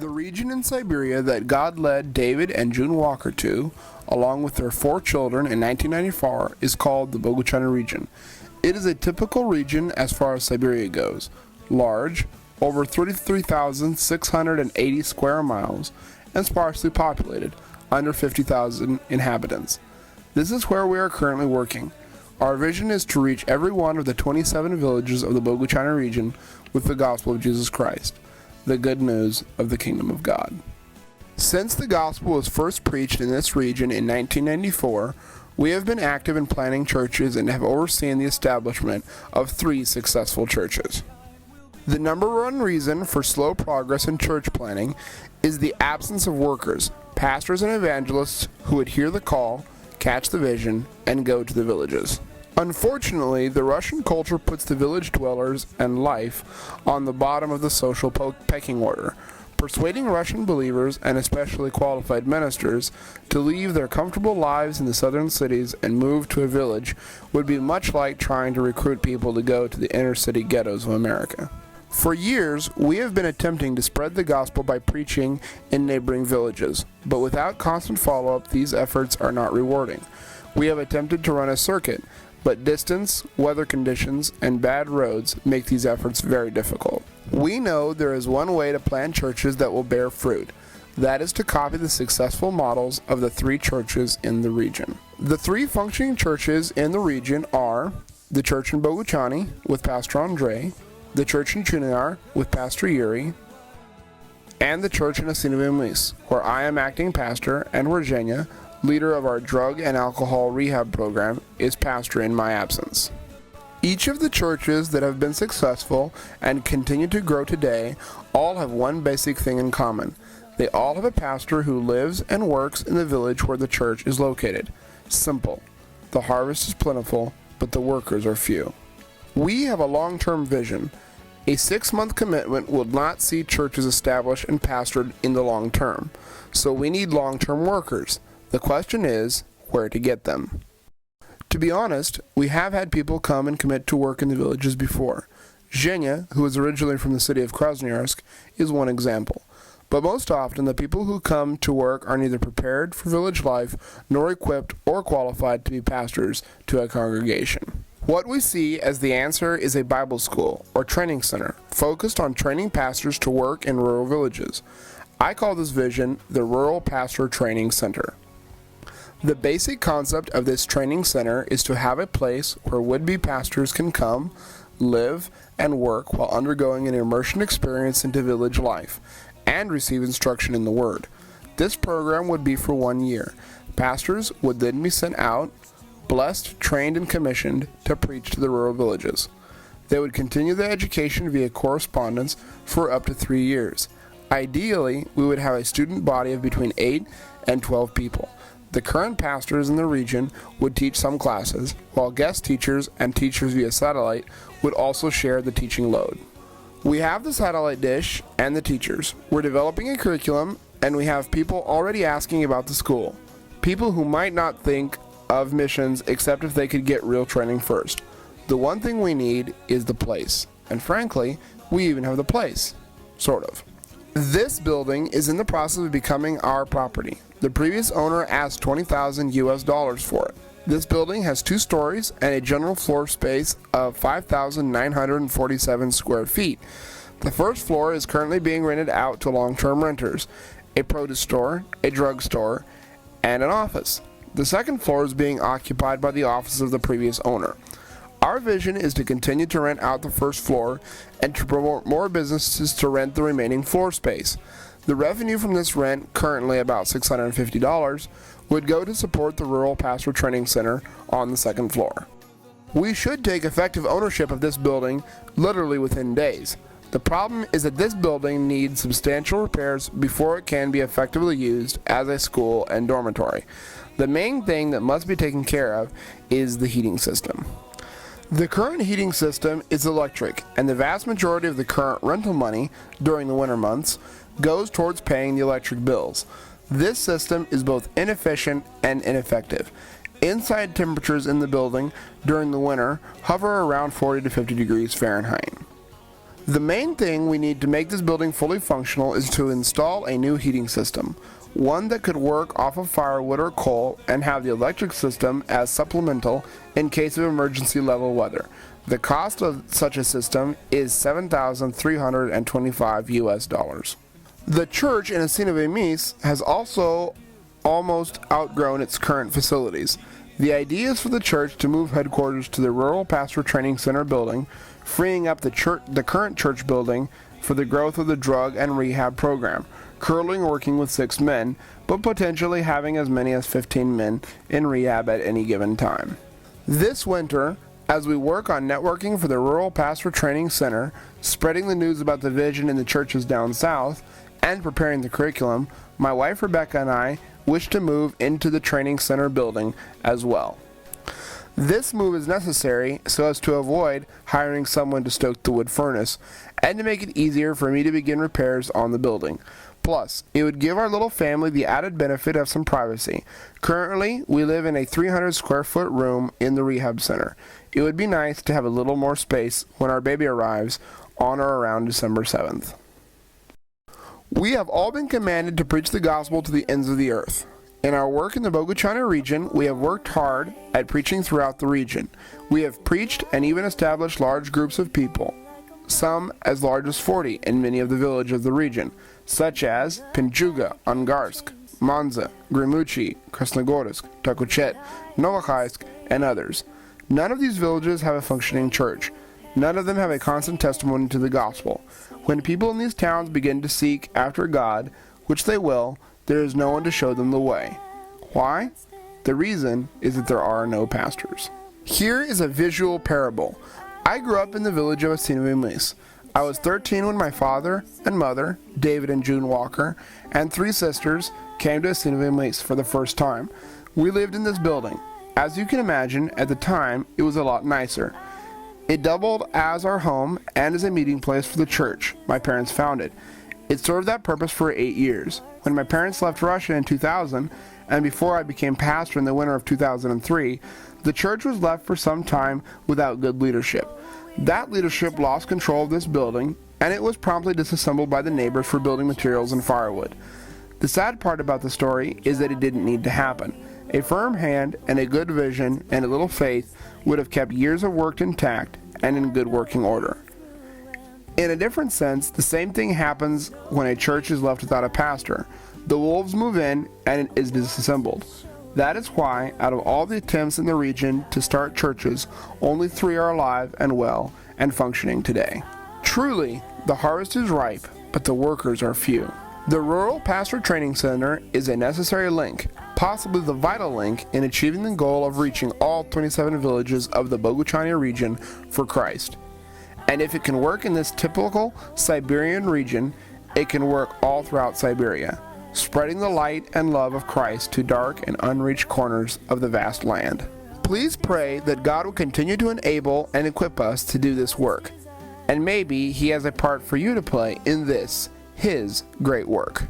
The region in Siberia that God led David and June Walker to, along with their 4 children in 1994, is called the Boguchana region. It is a typical region as far as Siberia goes. Large, over 33,680 square miles, and sparsely populated, under 50,000 inhabitants. This is where we are currently working. Our vision is to reach every one of the 27 villages of the Boguchana region with the gospel of Jesus Christ, the good news of the kingdom of God. Since the gospel was first preached in this region in 1994, we have been active in planting churches and have overseen the establishment of 3 successful churches. The number one reason for slow progress in church planting is the absence of workers, pastors and evangelists who would hear the call, catch the vision, and go to the villages. Unfortunately, the Russian culture puts the village dwellers and life on the bottom of the social pecking order. Persuading Russian believers, and especially qualified ministers, to leave their comfortable lives in the southern cities and move to a village would be much like trying to recruit people to go to the inner city ghettos of America. For years, we have been attempting to spread the gospel by preaching in neighboring villages, but without constant follow-up, these efforts are not rewarding. We have attempted to run a circuit, but distance, weather conditions, and bad roads make these efforts very difficult. We know there is one way to plant churches that will bear fruit. That is to copy the successful models of the 3 churches in the region. The 3 functioning churches in the region are the church in Boguchani with Pastor Andre, the church in Chunar with Pastor Yuri, and the church in Asinovimlis, where I am acting pastor, and where Zhenya, leader of our drug and alcohol rehab program, is pastor in my absence. Each of the churches that have been successful and continue to grow today all have one basic thing in common. They all have a pastor who lives and works in the village where the church is located. Simple. The harvest is plentiful, but the workers are few. We have a long-term vision. A 6-month commitment will not see churches established and pastored in the long term. So we need long-term workers. The question is, where to get them? To be honest, we have had people come and commit to work in the villages before. Zhenya, who is originally from the city of Krasnoyarsk, is one example. But most often, the people who come to work are neither prepared for village life, nor equipped or qualified to be pastors to a congregation. What we see as the answer is a Bible school, or training center, focused on training pastors to work in rural villages. I call this vision the Rural Pastor Training Center. The basic concept of this training center is to have a place where would-be pastors can come, live, and work while undergoing an immersion experience into village life, and receive instruction in the Word. This program would be for 1 year. Pastors would then be sent out, blessed, trained, and commissioned to preach to the rural villages. They would continue their education via correspondence for up to 3 years. Ideally, we would have a student body of between 8 and 12 people. The current pastors in the region would teach some classes, while guest teachers and teachers via satellite would also share the teaching load. We have the satellite dish and the teachers. We're developing a curriculum, and we have people already asking about the school. People who might not think of missions except if they could get real training first. The one thing we need is the place. And frankly, we even have the place. Sort of. This building is in the process of becoming our property. The previous owner asked $20,000 for it. This building has 2 stories and a general floor space of 5,947 square feet. The first floor is currently being rented out to long-term renters, a produce store, a drugstore, and an office. The second floor is being occupied by the office of the previous owner. Our vision is to continue to rent out the first floor and to promote more businesses to rent the remaining floor space. The revenue from this rent, currently about $650, would go to support the Rural Pastor Training Center on the second floor. We should take effective ownership of this building literally within days. The problem is that this building needs substantial repairs before it can be effectively used as a school and dormitory. The main thing that must be taken care of is the heating system. The current heating system is electric, and the vast majority of the current rental money during the winter months goes towards paying the electric bills. This system is both inefficient and ineffective. Inside temperatures in the building during the winter hover around 40 to 50 degrees Fahrenheit. The main thing we need to make this building fully functional is to install a new heating system, one that could work off of firewood or coal and have the electric system as supplemental in case of emergency level weather. The cost of such a system is $7,325 US. The church in Siberia has also almost outgrown its current facilities. The idea is for the church to move headquarters to the Rural Pastor Training Center building, freeing up the current church building for the growth of the drug and rehab program, currently working with 6 men, but potentially having as many as 15 men in rehab at any given time. This winter, as we work on networking for the Rural Pastor Training Center, spreading the news about the vision in the churches down south, and preparing the curriculum, my wife Rebecca and I wish to move into the training center building as well. This move is necessary so as to avoid hiring someone to stoke the wood furnace and to make it easier for me to begin repairs on the building. Plus, it would give our little family the added benefit of some privacy. Currently, we live in a 300 square foot room in the rehab center. It would be nice to have a little more space when our baby arrives on or around December 7th. We have all been commanded to preach the gospel to the ends of the earth. In our work in the Boguchana region, we have worked hard at preaching throughout the region. We have preached and even established large groups of people, some as large as 40 in many of the villages of the region, such as Pinchuga, Angarsk, Manza, Grimuchi, Krasnogorsk, Takuchet, Novokhaysk, and others. None of these villages have a functioning church. None of them have a constant testimony to the gospel. When people in these towns begin to seek after God, which they will, there is no one to show them the way. Why? The reason is that there are no pastors. Here is a visual parable. I grew up in the village of Siberia. I was 13 when my father and mother, David and June Walker, and 3 sisters came to Siberia for the first time. We lived in this building. As you can imagine, at the time, it was a lot nicer. It doubled as our home and as a meeting place for the church my parents founded. It served that purpose for 8 years. When my parents left Russia in 2000, and before I became pastor in the winter of 2003, the church was left for some time without good leadership. That leadership lost control of this building, and it was promptly disassembled by the neighbors for building materials and firewood. The sad part about the story is that it didn't need to happen. A firm hand and a good vision and a little faith would have kept years of work intact and in good working order. In a different sense, the same thing happens when a church is left without a pastor. The wolves move in and it is disassembled. That is why, out of all the attempts in the region to start churches, only 3 are alive and well and functioning today. Truly, the harvest is ripe, but the workers are few. The Rural Pastor Training Center is a necessary link, possibly the vital link, in achieving the goal of reaching all 27 villages of the Boguchania region for Christ. And if it can work in this typical Siberian region, it can work all throughout Siberia, spreading the light and love of Christ to dark and unreached corners of the vast land. Please pray that God will continue to enable and equip us to do this work, and maybe He has a part for you to play in this, His great work.